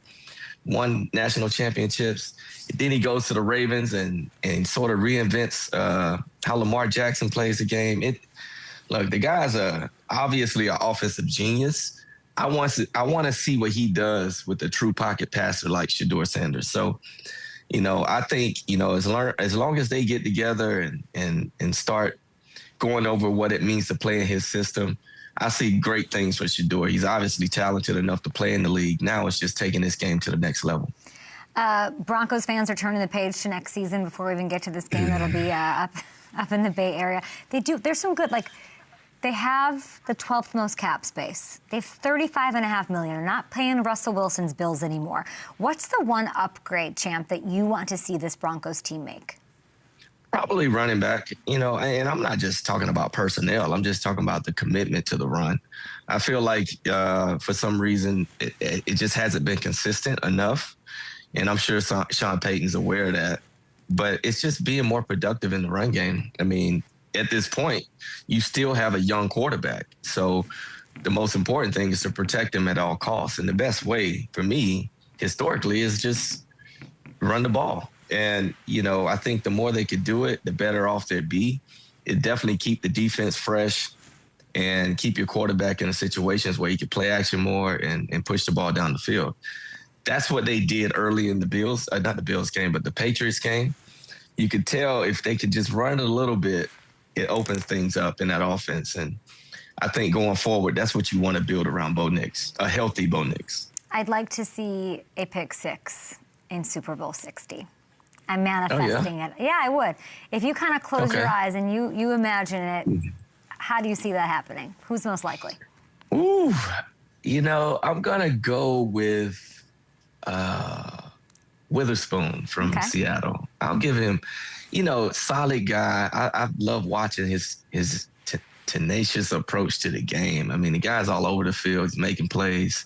Won national championships. Then he goes to the Ravens and sort of reinvents how Lamar Jackson plays the game. Look, the guy's obviously an offensive genius. I want to see what he does with a true pocket passer like Shador Sanders. So, you know, I think, you know, as long as they get together and start going over what it means to play in his system, I see great things for Shador. He's obviously talented enough to play in the league. Now it's just taking this game to the next level. Broncos fans are turning the page to next season before we even get to this game that'll be up in the Bay Area. There's some good, like, they have the 12th most cap space. They have $35.5 million. They're not paying Russell Wilson's bills anymore. What's the one upgrade, champ, that you want to see this Broncos team make? Probably running back, you know, and I'm not just talking about personnel. I'm just talking about the commitment to the run. I feel like for some reason it just hasn't been consistent enough. And I'm sure Sean Payton's aware of that. But it's just being more productive in the run game. I mean, at this point, you still have a young quarterback. So the most important thing is to protect him at all costs. And the best way for me, historically, is just run the ball. And, you know, I think the more they could do it, the better off they'd be. It definitely keep the defense fresh and keep your quarterback in situations where he could play action more and push the ball down the field. That's what they did early in the Bills, not the Bills game, but the Patriots game. You could tell if they could just run it a little bit, it opens things up in that offense. And I think going forward, that's what you want to build around Bo Nix, a healthy Bo Nix. I'd like to see a pick 6 in Super Bowl 60. I'm manifesting it. Yeah, I would. If you kind of close your eyes and you imagine it, how do you see that happening? Who's most likely? Ooh, you know, I'm going to go with Witherspoon from Seattle. I'll give him, you know, solid guy. I love watching his tenacious approach to the game. I mean, the guy's all over the field. He's making plays.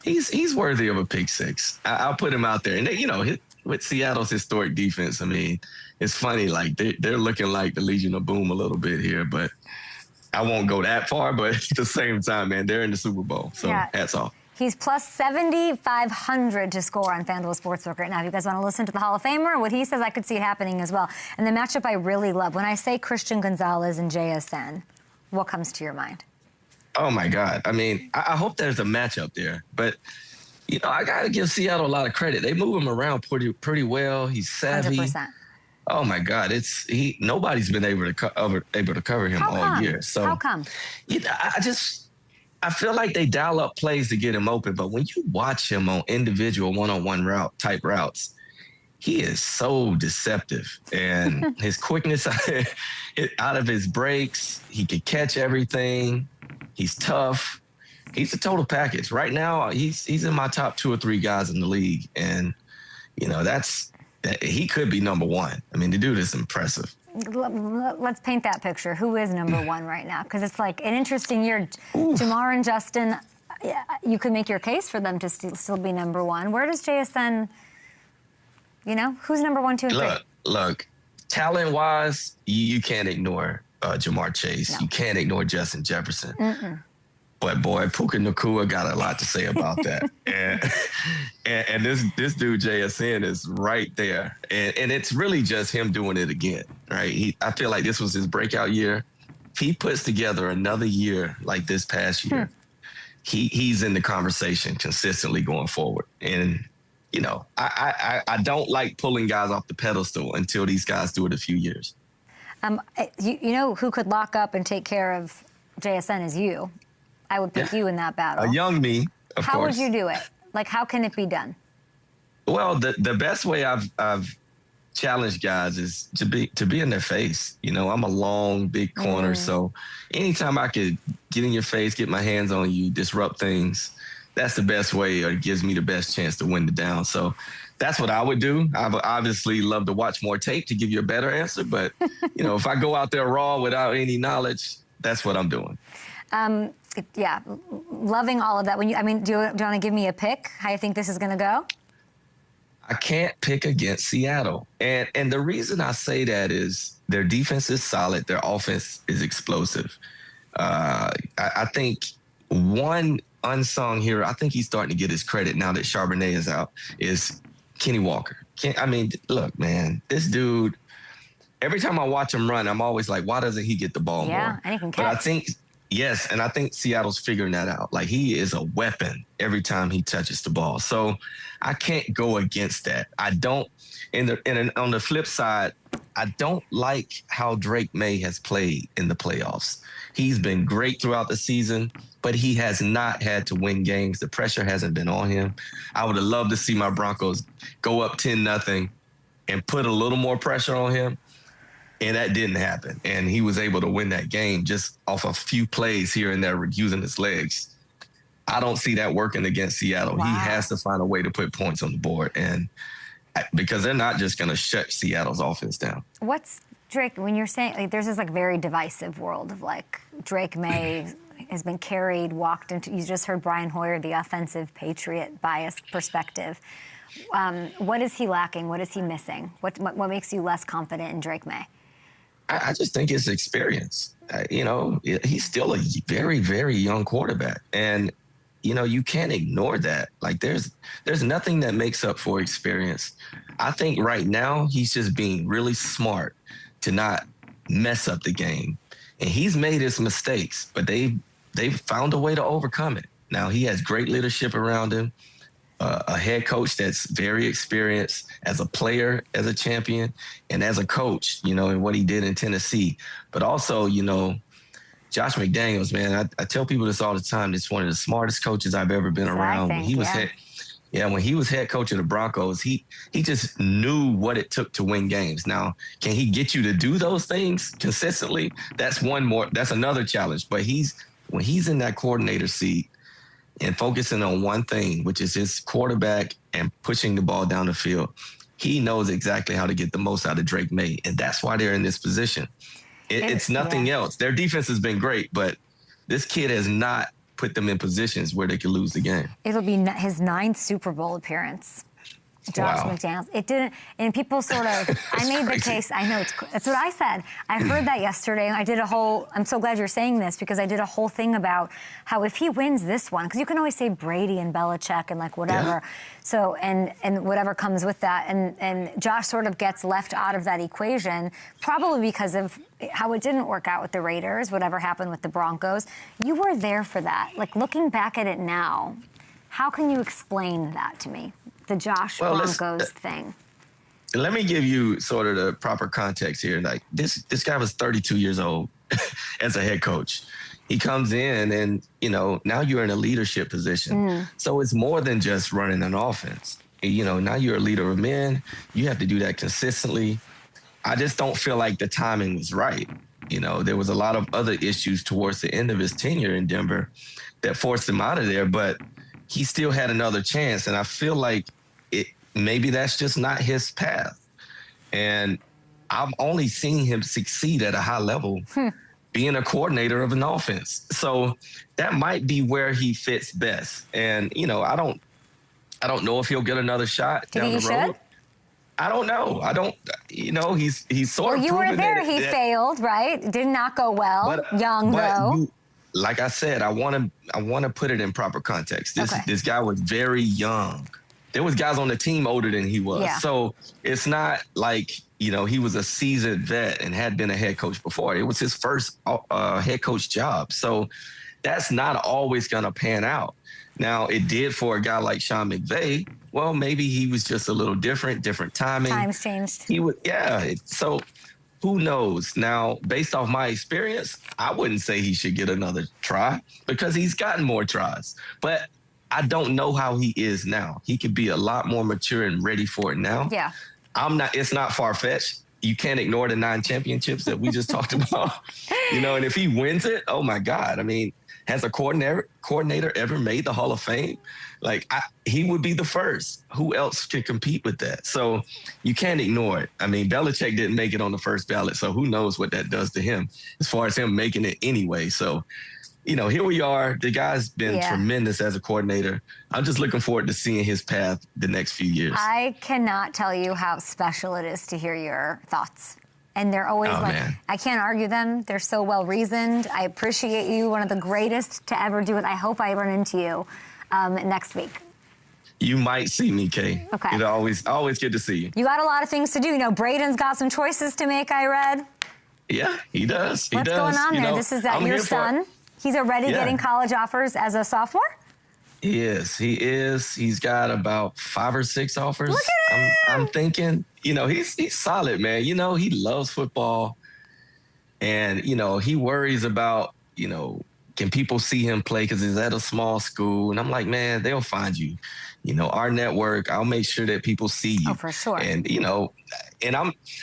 He's worthy of a pick six. I'll put him out there. And, you know, with Seattle's historic defense, I mean, it's funny. Like, they're looking like the Legion of Boom a little bit here, but I won't go that far. But at the same time, man, they're in the Super Bowl. So hats off. He's plus 7,500 to score on FanDuel Sportsbook right now. If you guys want to listen to the Hall of Famer, what he says, I could see it happening as well. And the matchup I really love, when I say Christian Gonzalez and JSN, what comes to your mind? Oh, my God. I mean, I hope there's a matchup there. But, you know, I got to give Seattle a lot of credit. They move him around pretty well. He's savvy. 100%. Oh, my God. Nobody's been able to cover him all year. So, how come? You know, I feel like they dial up plays to get him open, but when you watch him on individual one-on-one type routes, he is so deceptive. And his quickness out of his breaks, he can catch everything. He's tough. He's a total package. Right now, he's in my top 2 or 3 guys in the league. And, you know, he could be number 1. I mean, the dude is impressive. Let's paint that picture. Who is number 1 right now? Because it's like an interesting year. Jamar and Justin, you could make your case for them to still be number 1. Where does JSN, you know, who's number 1, 2, and 3? Look, talent-wise, you can't ignore Jamar Chase. No. You can't ignore Justin Jefferson. But, boy, Puka Nacua got a lot to say about that. and this dude, JSN, is right there. And it's really just him doing it again, right? I feel like this was his breakout year. If he puts together another year like this past year, he's in the conversation consistently going forward. And, you know, I don't like pulling guys off the pedestal until these guys do it a few years. You know who could lock up and take care of JSN is you. I would pick you in that battle. A young me, of course. How would you do it? Like, how can it be done? Well, the best way I've challenged guys is to be in their face. You know, I'm a long, big corner, so anytime I could get in your face, get my hands on you, disrupt things, that's the best way, or it gives me the best chance to win the down. So that's what I would do. I would obviously love to watch more tape to give you a better answer, but you know, if I go out there raw without any knowledge, that's what I'm doing. Yeah, loving all of that. Do you want to give me a pick? How you think this is going to go? I can't pick against Seattle. And the reason I say that is their defense is solid. Their offense is explosive. I think one unsung hero, I think he's starting to get his credit now that Charbonnet is out, is Kenny Walker. Look, man, this dude, every time I watch him run, I'm always like, why doesn't he get the ball more? Yeah, and he can catch. But I think... Yes, and I think Seattle's figuring that out. Like, he is a weapon every time he touches the ball. So I can't go against that. I don't. On the flip side, I don't like how Drake May has played in the playoffs. He's been great throughout the season, but he has not had to win games. The pressure hasn't been on him. I would have loved to see my Broncos go up 10-0 and put a little more pressure on him. And that didn't happen. And he was able to win that game just off a few plays here and there using his legs. I don't see that working against Seattle. Wow. He has to find a way to put points on the board. And because they're not just going to shut Seattle's offense down. What's Drake, when you're saying, like, there's this like very divisive world of like Drake May has been carried, walked into, you just heard Brian Hoyer, the offensive Patriot biased perspective. What is he lacking? What is he missing? What makes you less confident in Drake May? I just think it's experience. You know, he's still a very, very young quarterback. And, you know, you can't ignore that. Like, there's nothing that makes up for experience. I think right now he's just being really smart to not mess up the game. And he's made his mistakes, but they've found a way to overcome it. Now, he has great leadership around him. A head coach that's very experienced as a player, as a champion, and as a coach, you know, and what he did in Tennessee. But also, you know, Josh McDaniels, man, I tell people this all the time. It's one of the smartest coaches I've ever been around. When he was Yeah, when he was head coach of the Broncos, he just knew what it took to win games. Now, can he get you to do those things consistently? That's another challenge. But when he's in that coordinator seat and focusing on one thing, which is his quarterback and pushing the ball down the field, he knows exactly how to get the most out of Drake May, and that's why they're in this position. It's nothing else. Their defense has been great, but this kid has not put them in positions where they could lose the game. It'll be his 9th Super Bowl appearance. Josh McDaniels. It didn't, and people sort of, I made the case, I know, that's what I said. I heard that yesterday, and I did I'm so glad you're saying this, because I did a whole thing about how if he wins this one, because you can always say Brady and Belichick and like whatever, so, and whatever comes with that, and Josh sort of gets left out of that equation, probably because of how it didn't work out with the Raiders, whatever happened with the Broncos. You were there for that. Like, looking back at it now, how can you explain that to me? The Josh Broncos thing. Let me give you sort of the proper context here. Like, this guy was 32 years old as a head coach. He comes in and, now you're in a leadership position. So it's more than just running an offense. Now you're a leader of men. You have to do that consistently. I just don't feel like the timing was right. There was a lot of other issues towards the end of his tenure in Denver that forced him out of there, but he still had another chance. And I feel like maybe that's just not his path. And I've only seen him succeed at a high level being a coordinator of an offense. So that might be where he fits best. And, I don't know if he'll get another shot down the road. I don't know. He's sort of. Well, you were there. He failed, right? Did not go well. Though. Like I said, I want to put it in proper context. This guy was very young. There was guys on the team older than he was. Yeah. So it's not like, he was a seasoned vet and had been a head coach before. It was his first head coach job. So that's not always going to pan out. Now, it did for a guy like Sean McVay. Well, maybe he was just a little different timing. Times changed. So who knows? Now, based off my experience, I wouldn't say he should get another try because he's gotten more tries. But I don't know how he is now. He could be a lot more mature and ready for it now. Yeah. It's not far-fetched. You can't ignore the 9 championships that we just talked about. And if he wins it, oh my God. I mean, has a coordinator ever made the Hall of Fame? He would be the first. Who else could compete with that? So you can't ignore it. I mean, Belichick didn't make it on the first ballot, so who knows what that does to him as far as him making it anyway. So, here we are. The guy's been tremendous as a coordinator. I'm just looking forward to seeing his path the next few years. I cannot tell you how special it is to hear your thoughts. And they're always I can't argue them. They're so well reasoned. I appreciate you. One of the greatest to ever do it. I hope I run into you next week. You might see me, Kay. Okay. It's always good to see you. You got a lot of things to do. Braden's got some choices to make, I read. Yeah, he does. What's going on there? This is your son. He's already getting college offers as a sophomore? He is. He's got about 5 or 6 offers. Look at him. I'm thinking, he's solid, man. He loves football. And, he worries about, can people see him play because he's at a small school? And I'm like, man, they'll find you. Our network, I'll make sure that people see you. Oh, for sure. And,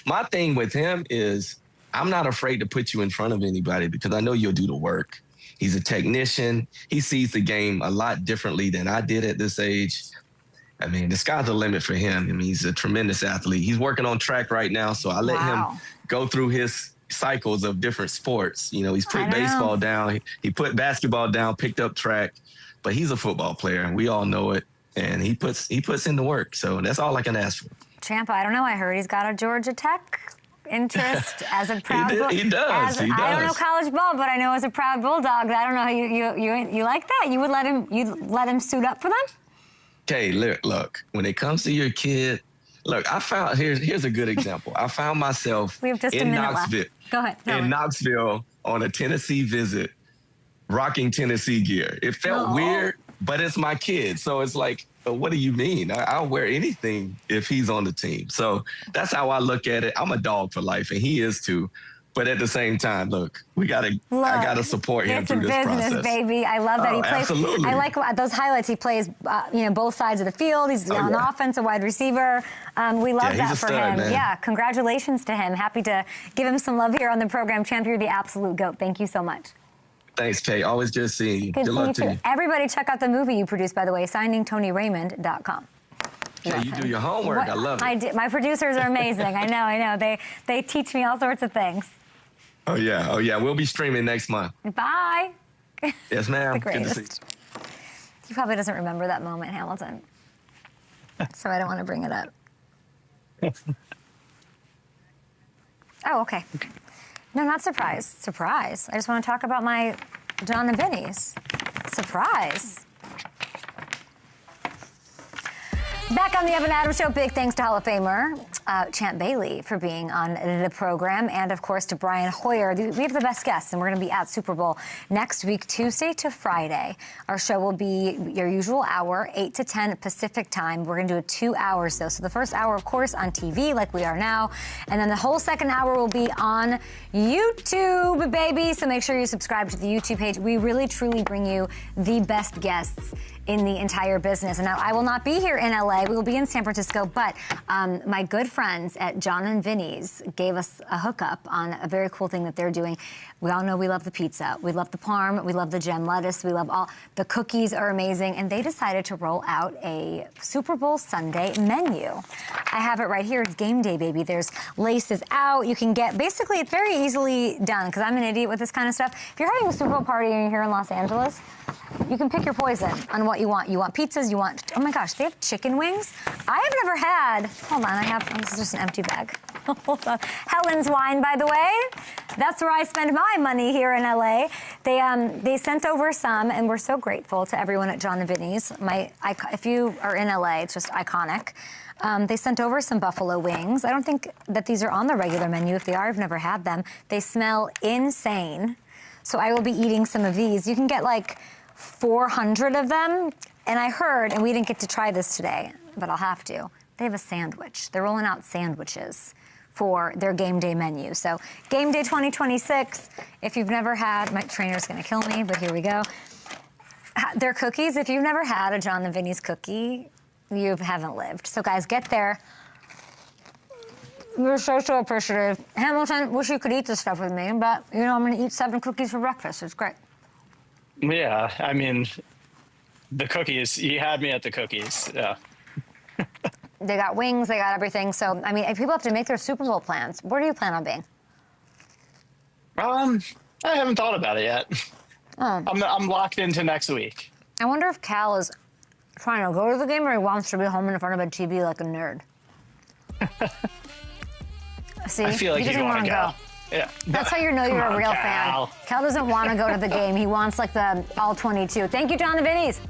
my thing with him is I'm not afraid to put you in front of anybody because I know you'll do the work. He's a technician. He sees the game a lot differently than I did at this age. I mean, the sky's the limit for him. I mean, he's a tremendous athlete. He's working on track right now, so I let him go through his cycles of different sports. He's put baseball down. He put basketball down, picked up track, but he's a football player, and we all know it. And he puts in the work, so that's all I can ask for. Champa, I don't know. I heard he's got a Georgia Tech interest as a proud he does. I don't know college ball, but I know as a proud Bulldog, I don't know how you like that. You would let him suit up for them? Okay, look, when it comes to your kid, look, I found here's a good example. I found myself in Knoxville. Go ahead. In Knoxville on a Tennessee visit, rocking Tennessee gear. It felt weird, but it's my kid. So it's like, what do you mean? I'll wear anything if he's on the team. So that's how I look at it. I'm a dog for life, and he is too. But at the same time, look, I gotta support him through this process. It's a business, baby. I love that he plays. Absolutely. I like those highlights. He plays, both sides of the field. He's on offense, a wide receiver. We love that for him. Man. Yeah, congratulations to him. Happy to give him some love here on the program. Champ, you're the absolute GOAT. Thank you so much. Thanks, Kate. Always good seeing you. Good luck to you. Everybody check out the movie you produced, by the way, signingtonyraymond.com. Yeah, you do your homework. I love it. My producers are amazing. I know. They teach me all sorts of things. Oh, yeah. We'll be streaming next month. Bye. Yes, ma'am. Good to see you. He probably doesn't remember that moment, Hamilton. So I don't want to bring it up. Oh, okay. No, not surprise. Surprise. I just want to talk about my John and Vinny's. Surprise. Back on the Evan Adams Show, big thanks to Hall of Famer Champ Bailey for being on the program, and of course to Brian Hoyer. We have the best guests, and we're going to be at Super Bowl next week, Tuesday to Friday. Our show will be your usual hour, 8 to 10 Pacific time. We're going to do it 2 hours, though. So the first hour, of course, on TV, like we are now, and then the whole second hour will be on YouTube, baby. So make sure you subscribe to the YouTube page. We really, truly bring you the best guests in the entire business. And now I will not be here in LA. We will be in San Francisco, but my good friends at John and Vinny's gave us a hookup on a very cool thing that they're doing. We all know we love the pizza. We love the parm. We love the gem lettuce. We love all the cookies are amazing. And they decided to roll out a Super Bowl Sunday menu. I have it right here. It's game day, baby. There's laces out. You can get, basically, it's very easily done because I'm an idiot with this kind of stuff. If you're having a Super Bowl party and you're here in Los Angeles, you can pick your poison on what you want. You want pizzas, you want, oh my gosh, they have chicken wings. I have never had, hold on, this is just an empty bag. Hold on. Helen's Wine, by the way. That's where I spend my money here in LA. They sent over some, and we're so grateful to everyone at John and Vinny's. If you are in LA, it's just iconic. They sent over some buffalo wings. I don't think that these are on the regular menu. If they are, I've never had them. They smell insane. So I will be eating some of these. You can get like 400 of them. And I heard, and we didn't get to try this today, but I'll have to, they have a sandwich. They're rolling out sandwiches for their game day menu. So game day 2026, if you've never had, my trainer's gonna kill me, but here we go. Their cookies, if you've never had a John and Vinny's cookie, you haven't lived. So guys, get there. We're so appreciative. Hamilton, wish you could eat this stuff with me, but you know, I'm gonna eat 7 cookies for breakfast. It's great. Yeah, I mean, the cookies, you had me at the cookies, yeah. They got wings, they got everything. So, I mean, if people have to make their Super Bowl plans, where do you plan on being? I haven't thought about it yet. Oh. I'm locked into next week. I wonder if Cal is trying to go to the game or he wants to be home in front of a TV like a nerd. See, I feel like he doesn't want to go. Yeah. That's how you know you're a real fan. Cal doesn't want to go to the game. He wants like the all 22. Thank you, John and Vinny's.